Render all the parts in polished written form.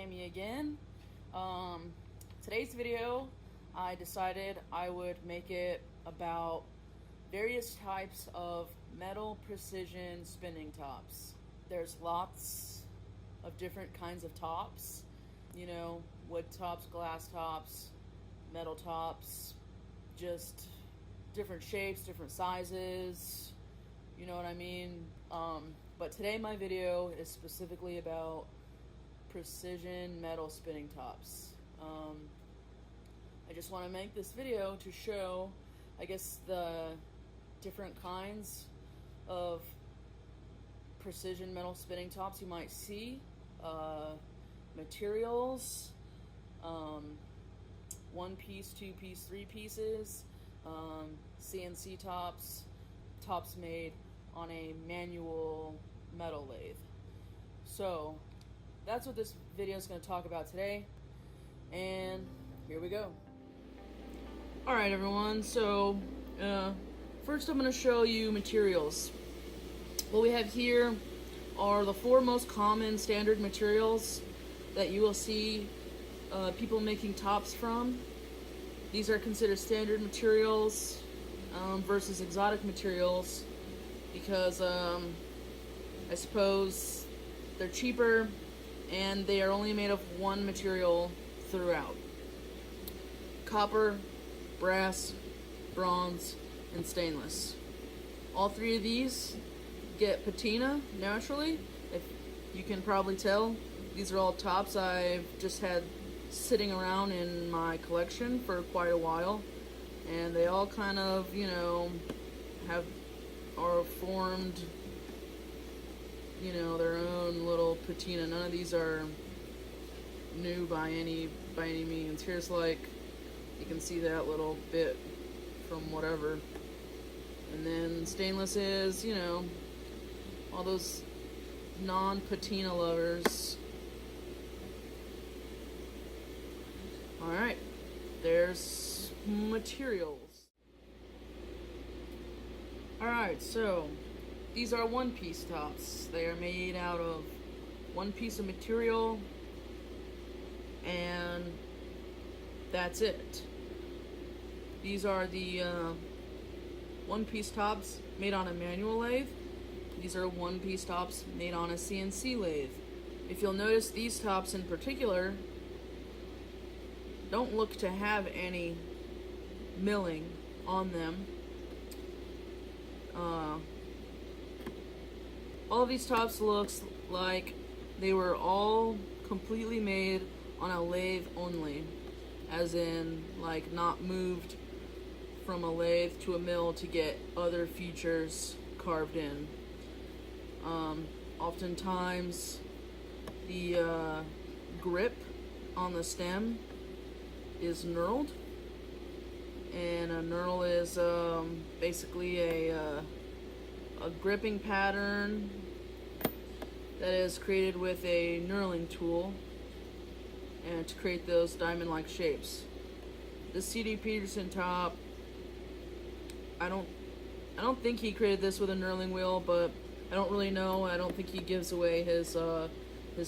Cami again. Today's video, I decided I would make it about various types of metal precision spinning tops. There's lots of different kinds of tops, you know, wood tops, glass tops, metal tops, just different shapes, different sizes, you know what I mean? But today my video is specifically about precision metal spinning tops. I just want to make this video to show, I guess, the different kinds of precision metal spinning tops you might see, materials, 1 piece, 2 piece, 3 pieces, CNC tops, tops made on a manual metal lathe. So that's what this video is going to talk about today, and here we go. Alright everyone, so first I'm going to show you materials. What we have here are the 4 most common standard materials that you will see people making tops from. These are considered standard materials versus exotic materials because I suppose they're cheaper and they are only made of one material throughout. Copper, brass, bronze, and stainless. All 3 of these get patina naturally. If you can probably tell, these are all tops I've just had sitting around in my collection for quite a while, and they all kind of, you know, are formed, you know, their own little patina. None of these are new by any means. Here's, like, you can see that little bit from whatever. And then stainless is, you know, all those non-patina lovers. Alright, there's materials. Alright, so these are 1-piece tops. They are made out of 1 piece of material, and that's it. These are the 1-piece tops made on a manual lathe. These are 1-piece tops made on a CNC lathe. If you'll notice, these tops in particular don't look to have any milling on them. All of these tops looks like they were all completely made on a lathe only, as in, like, not moved from a lathe to a mill to get other features carved in. Oftentimes the grip on the stem is knurled, and a knurl is basically a gripping pattern that is created with a knurling tool and to create those diamond-like shapes. This C.D. Peterson top, I don't think he created this with a knurling wheel, but I don't really know. I don't think he gives away his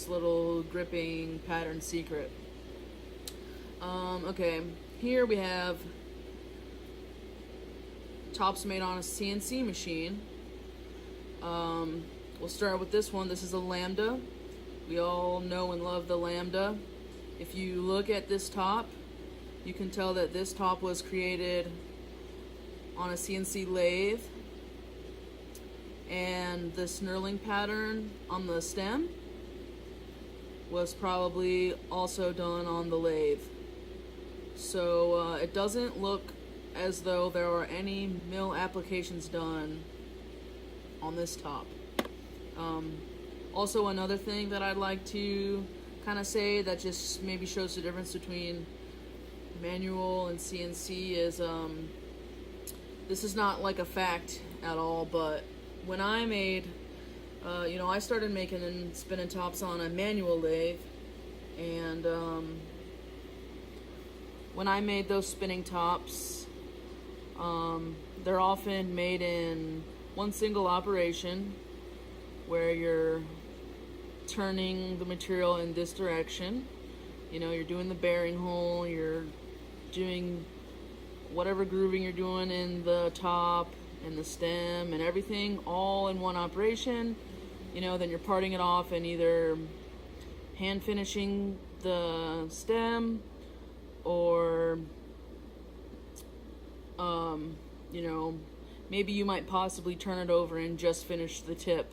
little gripping pattern secret. Okay, here we have tops made on a CNC machine. We'll start with this one. This is a Lambda. We all know and love the Lambda. If you look at this top, you can tell that this top was created on a CNC lathe, and this knurling pattern on the stem was probably also done on the lathe. So it doesn't look as though there are any mill applications done on this top. Also, another thing that I'd like to kind of say that just maybe shows the difference between manual and CNC is this is not like a fact at all, but when I made you know, I started making and spinning tops on a manual lathe, and when I made those spinning tops, they're often made in one single operation where you're turning the material in this direction. You know, you're doing the bearing hole, you're doing whatever grooving you're doing in the top and the stem and everything all in one operation. You know, then you're parting it off and either hand finishing the stem or you know, maybe you might possibly turn it over and just finish the tip.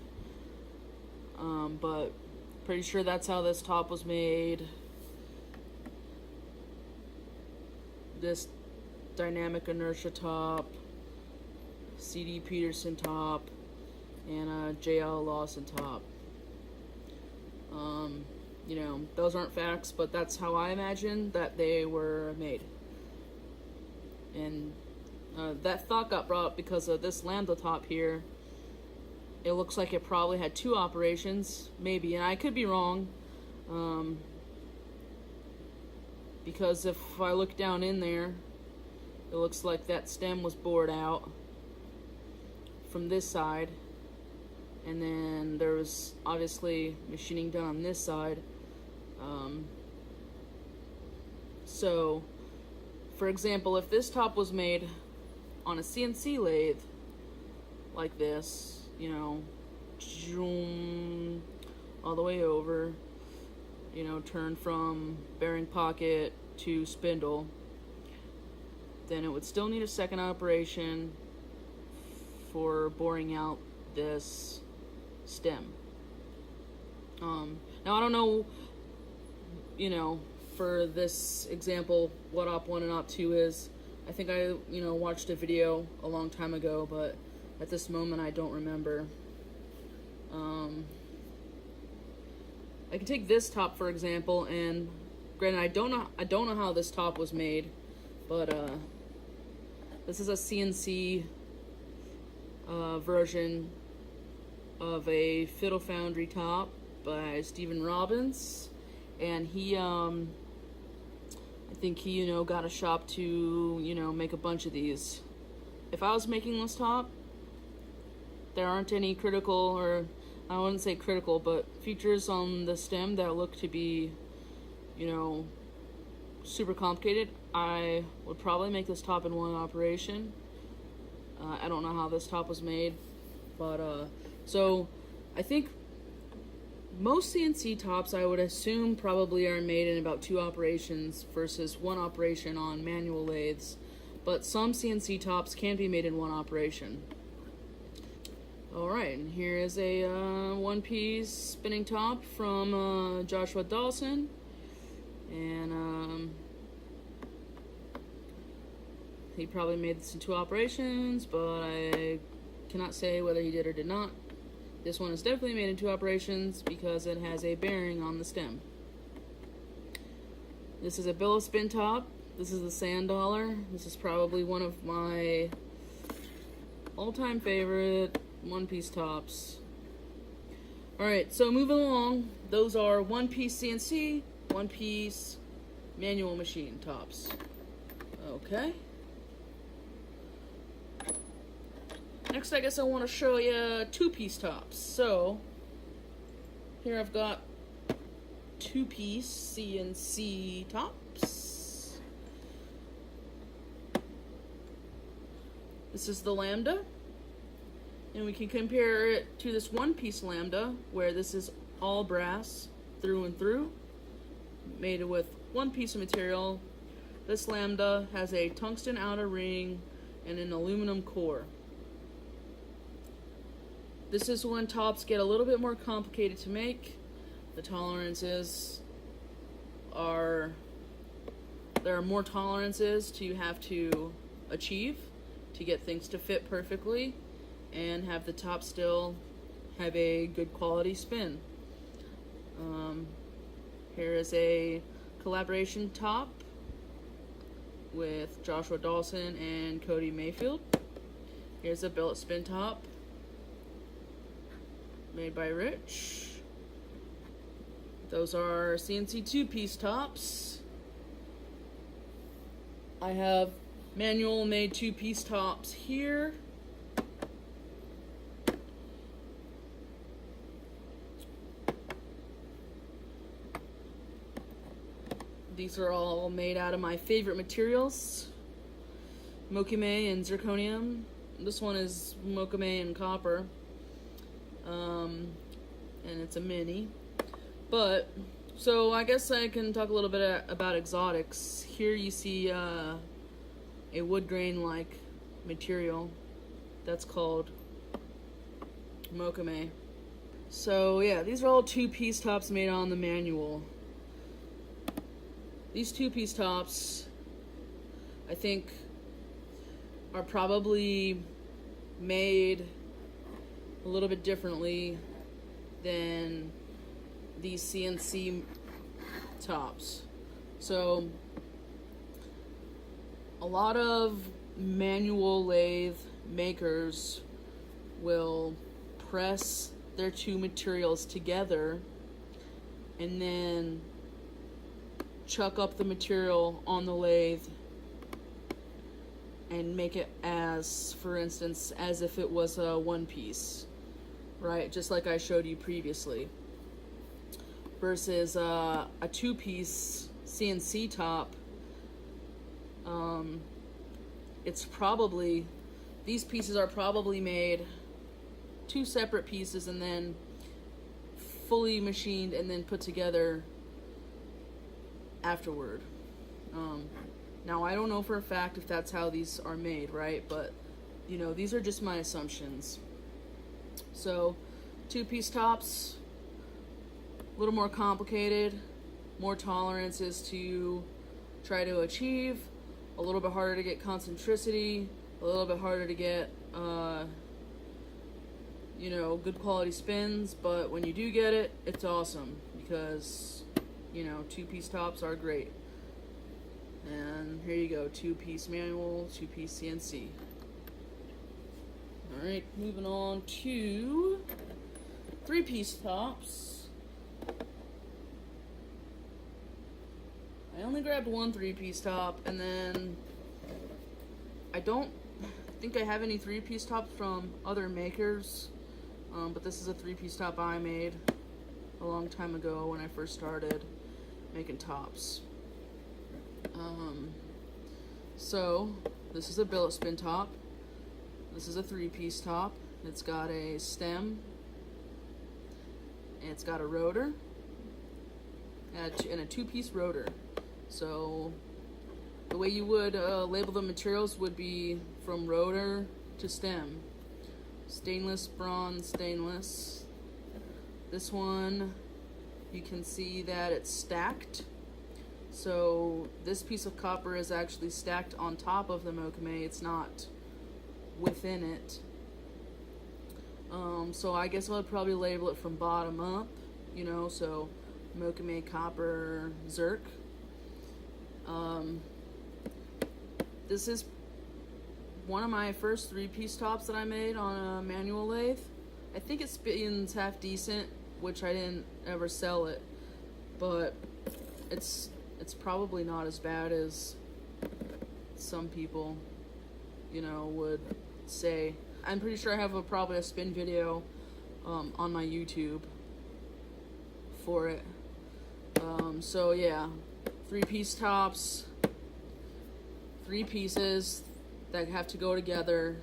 But pretty sure that's how this top was made. This dynamic inertia top, CD Peterson top, and a JL Lawson top. You know, those aren't facts, but that's how I imagine that they were made. And that thought got brought up because of this lambda top here. It looks like it probably had 2 operations, maybe, and I could be wrong. Because if I look down in there, it looks like that stem was bored out from this side, and then there was obviously machining done on this side. So, for example, if this top was made on a CNC lathe like this, you know, all the way over, you know, turn from bearing pocket to spindle, then it would still need a second operation for boring out this stem. Now I don't know, you know, for this example, what op 1 and op 2 is. I think I, you know, watched a video a long time ago, but at this moment I don't remember. I can take this top for example, and granted I don't know how this top was made, but this is a CNC version of a Fiddle Foundry top by Stephen Robbins, and he I think he, you know, got a shop to, you know, make a bunch of these. If I was making this top, there aren't any critical, or I wouldn't say critical, but features on the stem that look to be, you know, super complicated. I would probably make this top in one operation. I don't know how this top was made, but so I think most CNC tops, I would assume, probably are made in about 2 operations versus 1 operation on manual lathes, but some CNC tops can be made in 1 operation. Alright, and here is a one-piece spinning top from Joshua Dawson, and he probably made this in 2 operations, but I cannot say whether he did or did not. This one is definitely made in 2 operations because it has a bearing on the stem. This is a Billet Spin top. This is the Sand Dollar. This is probably one of my all-time favorite one-piece tops. Alright, so moving along, those are one-piece CNC, one-piece manual machine tops. Okay. Next, I guess I want to show you 2-piece tops. So, here I've got 2-piece CNC tops. This is the Lambda. And we can compare it to this 1-piece Lambda, where this is all brass through and through, made with 1 piece of material. This Lambda has a tungsten outer ring and an aluminum core. This is when tops get a little bit more complicated to make. The tolerances are, there are more tolerances you have to achieve to get things to fit perfectly and have the top still have a good quality spin. Here is a collaboration top with Joshua Dawson and Cody Mayfield. Here's a Billet Spin top made by Rich. Those are CNC 2-piece tops. I have manual made 2-piece tops here. These are all made out of my favorite materials, Mokame and zirconium. This one is Mokame and copper, and it's a mini. But, so I guess I can talk a little bit about exotics. Here you see a wood grain-like material that's called Mokame. So yeah, these are all two-piece tops made on the manual. These two-piece tops, I think, are probably made a little bit differently than these CNC tops. So a lot of manual lathe makers will press their two materials together and then chuck up the material on the lathe and make it as, for instance, as if it was a one piece, right? Just like I showed you previously. Versus a two-piece CNC top, it's probably, these pieces are probably made two separate pieces and then fully machined and then put together afterward. Now I don't know for a fact if that's how these are made, right? But you know, these are just my assumptions. So two-piece tops, a little more complicated, more tolerances to try to achieve, a little bit harder to get concentricity, a little bit harder to get you know, good quality spins, but when you do get it, it's awesome because, you know, two-piece tops are great. And here you go, two-piece manual, two-piece CNC. Alright, moving on to three-piece tops. I only grabbed one three-piece top, and then I don't think I have any three-piece tops from other makers, but this is a three-piece top I made a long time ago when I first started making tops. So this is a billet spin top. This is a three-piece top. It's got a stem, and it's got a rotor, and a two-piece rotor. So the way you would label the materials would be from rotor to stem. Stainless, bronze, stainless. This one, you can see that it's stacked. So this piece of copper is actually stacked on top of the Mokame. It's not within it. So I guess I would probably label it from bottom up, you know, so Mokame, copper, zirc. This is one of my first three-piece tops that I made on a manual lathe. I think it spins half decent, which I didn't ever sell it, but it's probably not as bad as some people, you know, would say. I'm pretty sure I have probably a spin video on my YouTube for it. So yeah, three-piece tops, three pieces that have to go together,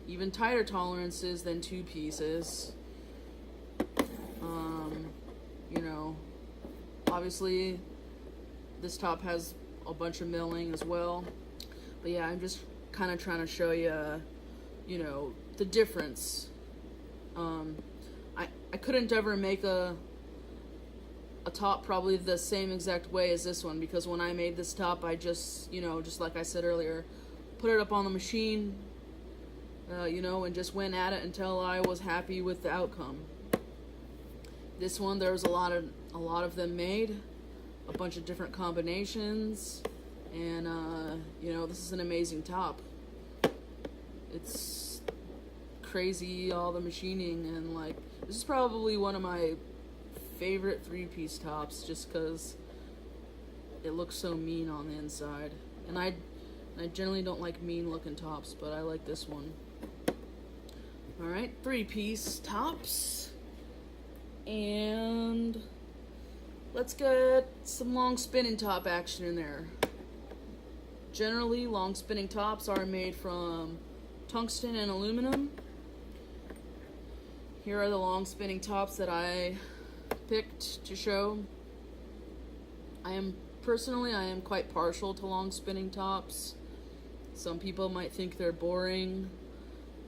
even tighter tolerances than two pieces. You know, obviously this top has a bunch of milling as well, but yeah, I'm just kind of trying to show you, you know, the difference. I couldn't ever make a top probably the same exact way as this one, because when I made this top, I just, you know, just like I said earlier, put it up on the machine, you know, and just went at it until I was happy with the outcome. This one, there was a lot of them made, a bunch of different combinations, and you know, this is an amazing top. It's crazy, all the machining, and like, this is probably one of my favorite three-piece tops, just because it looks so mean on the inside. And I generally don't like mean looking tops, but I like this one. Alright, three-piece tops. And let's get some long spinning top action in there. Generally, long spinning tops are made from tungsten and aluminum. Here are the long spinning tops that I picked to show. I am quite partial to long spinning tops. Some people might think they're boring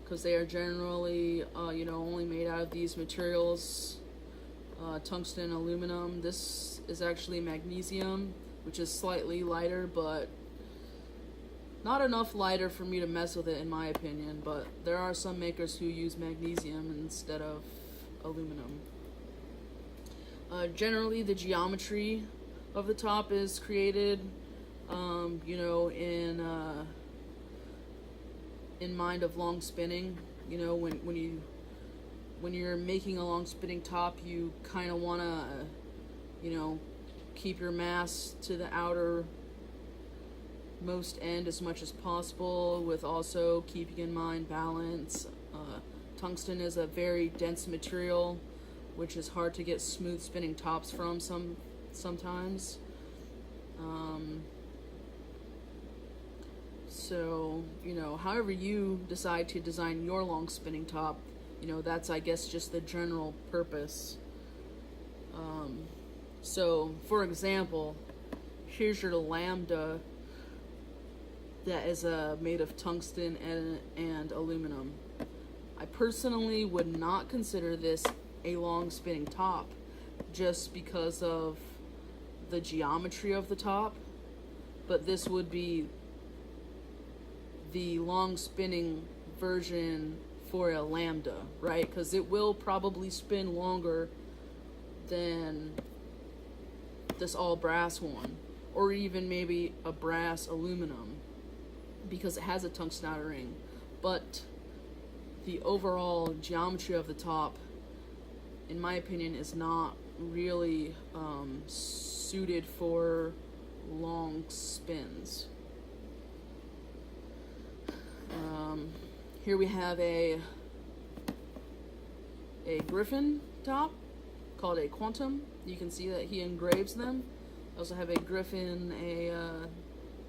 because they are generally, only made out of these materials, tungsten and aluminum. This is actually magnesium, which is slightly lighter, but not enough lighter for me to mess with it, in my opinion. But there are some makers who use magnesium instead of aluminum. Generally, the geometry of the top is created, in mind of long spinning. When you're making a long spinning top, you kind of want to, keep your mass to the outer most end as much as possible, with also keeping in mind balance. Tungsten is a very dense material, which is hard to get smooth spinning tops from sometimes. So, however you decide to design your long spinning top, that's, I guess, just the general purpose. So, for example, here's your lambda that is made of tungsten and aluminum. I personally would not consider this a long spinning top just because of the geometry of the top, but this would be the long spinning version for a lambda, right? Because it will probably spin longer than this all brass one, or even maybe a brass aluminum, because it has a tungsten outer ring. But the overall geometry of the top, in my opinion, is not really suited for long spins. Here we have a Griffin top called a Quantum. You can see that he engraves them. I also have a Griffin, a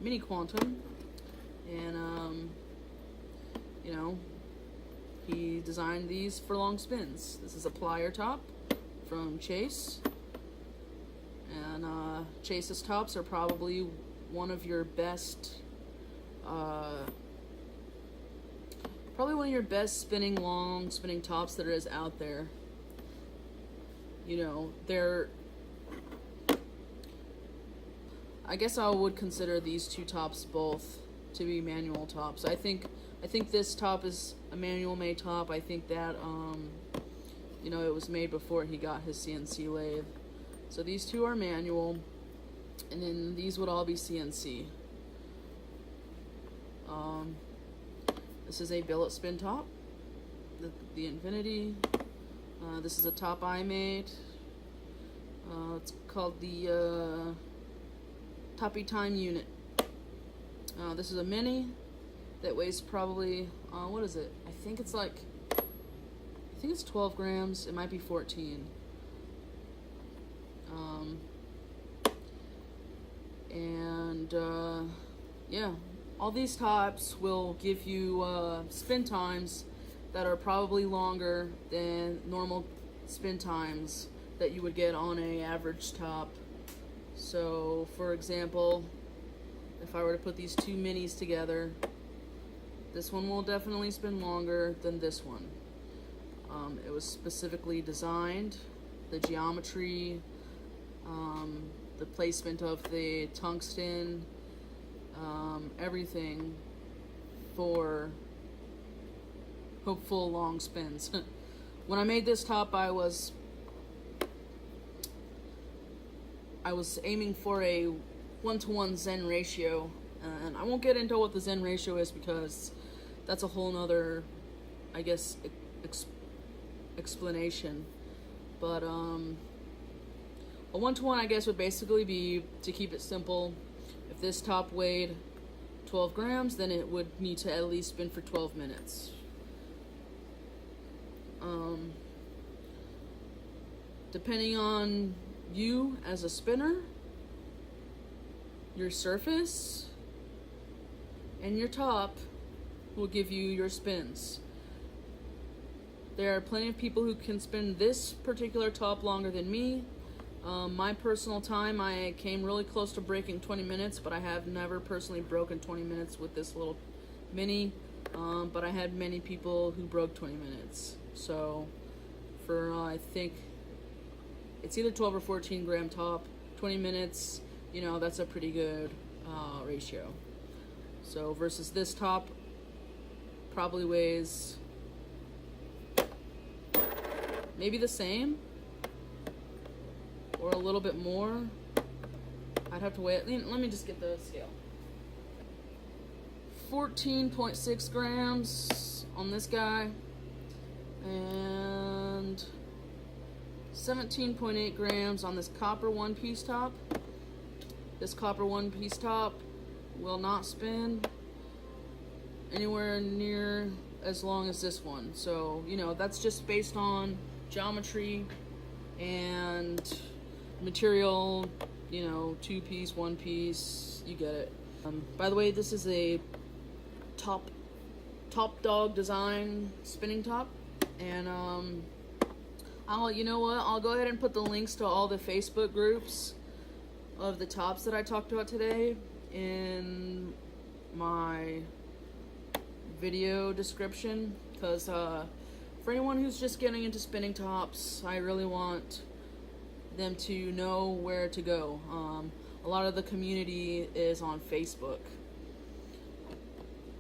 mini Quantum, and he designed these for long spins. This is a plier top from Chase, and Chase's tops are probably one of your best long spinning tops that is out there. I guess I would consider these two tops both to be manual tops. I think this top is a manual made top. I think that it was made before he got his CNC lathe. So these two are manual, and then these would all be CNC. This is a billet spin top, the Infinity. This is a top I made. It's called the Toppy Time Unit. This is a mini that weighs probably, what is it? I think it's 12 grams. It might be 14. Yeah, all these tops will give you spin times that are probably longer than normal spin times that you would get on a average top. So, for example, if I were to put these two minis together, this one will definitely spin longer than this one. It was specifically designed, the geometry, the placement of the tungsten, everything for hopeful long spins. When I made this top, I was aiming for a 1-to-1 Zen ratio, and I won't get into what the Zen ratio is because that's a whole nother, I guess, explanation. But a 1-to-1, I guess, would basically be, to keep it simple, if this top weighed 12 grams, then it would need to at least spin for 12 minutes. Depending on you as a spinner, your surface, and your top will give you your spins. There are plenty of people who can spin this particular top longer than me. My personal time, I came really close to breaking 20 minutes, but I have never personally broken 20 minutes with this little mini. But I had many people who broke 20 minutes. So for, I think it's either 12 or 14 gram top, 20 minutes, you know, that's a pretty good ratio. So versus this top, probably weighs maybe the same or a little bit more. I'd have to weigh it. Let me just get the scale. 14.6 grams on this guy and 17.8 grams on this copper one-piece top. This copper one-piece top will not spin anywhere near as long as this one. So, you know, that's just based on geometry and material, you know, two-piece, one-piece, you get it. By the way, this is a top dog design spinning top, and you know what, I'll go ahead and put the links to all the Facebook groups of the tops that I talked about today in my video description, because for anyone who's just getting into spinning tops, I really want them to know where to go. A lot of the community is on Facebook.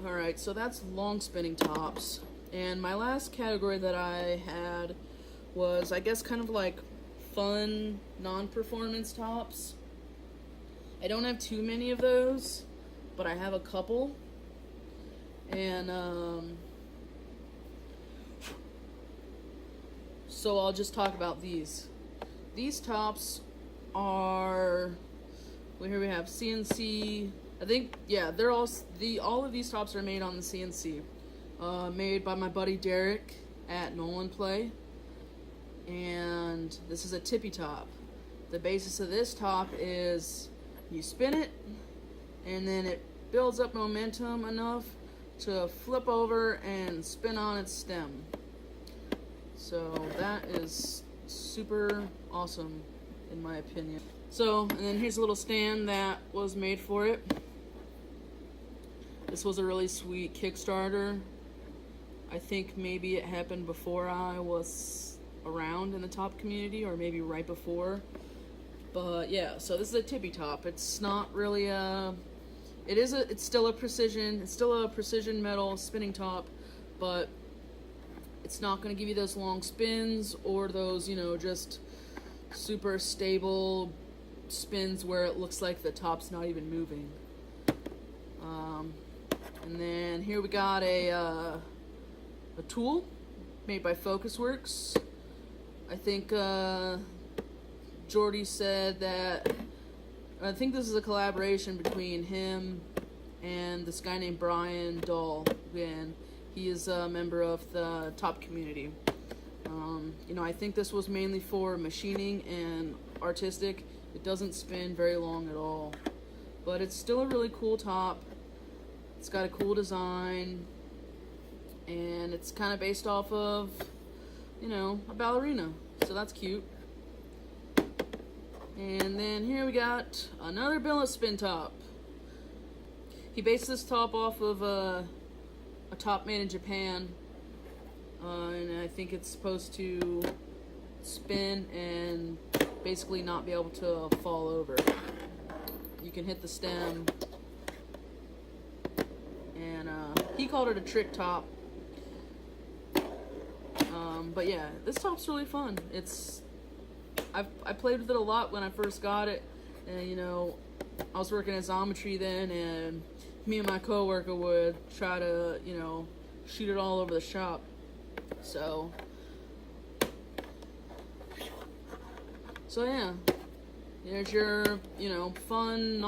Alright, so that's long spinning tops. And my last category that I had was, I guess, kind of like fun non-performance tops. I don't have too many of those, but I have a couple. And so I'll just talk about these. These tops are, well, here we have CNC. I think, yeah, they're all of these tops are made on the CNC. Made by my buddy Derek at Knolanplay. And this is a tippy top. The basis of this top is you spin it, and then it builds up momentum enough to flip over and spin on its stem. So that is super awesome in my opinion. So, and then here's a little stand that was made for it. This was a really sweet Kickstarter. I think maybe it happened before I was around in the top community, or maybe right before. But yeah, so this is a tippy top. It's not really a, it's still a precision metal spinning top, but it's not going to give you those long spins or those, you know, just super stable spins where it looks like the top's not even moving. And then here we got a tool made by Focusworks. I think Jordy said that, I think this is a collaboration between him and this guy named Brian Dahl, and he is a member of the top community. You know, I think this was mainly for machining and artistic. It doesn't spin very long at all, but it's still a really cool top. It's got a cool design, and it's kind of based off of, you know, a ballerina, so that's cute. And then here we got another Billet Spin top. He based this top off of a top made in Japan, and I think it's supposed to spin and basically not be able to fall over. You can hit the stem, and he called it a trick top. But yeah, this top's really fun. I played with it a lot when I first got it, and you know, I was working at Zometry then, and me and my coworker would try to, you know, shoot it all over the shop. So yeah, there's your, you know, fun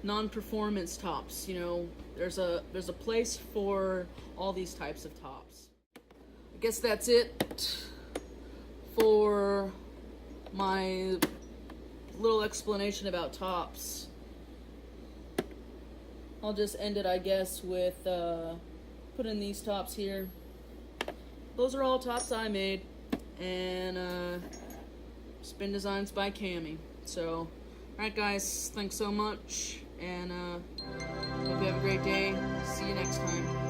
non-performance tops. You know, there's a place for all these types of tops. I guess that's it for my little explanation about tops. I'll just end it, I guess, with putting these tops here. Those are all tops I made, and spin designs by Cami. So, alright guys, thanks so much, and hope you have a great day. See you next time.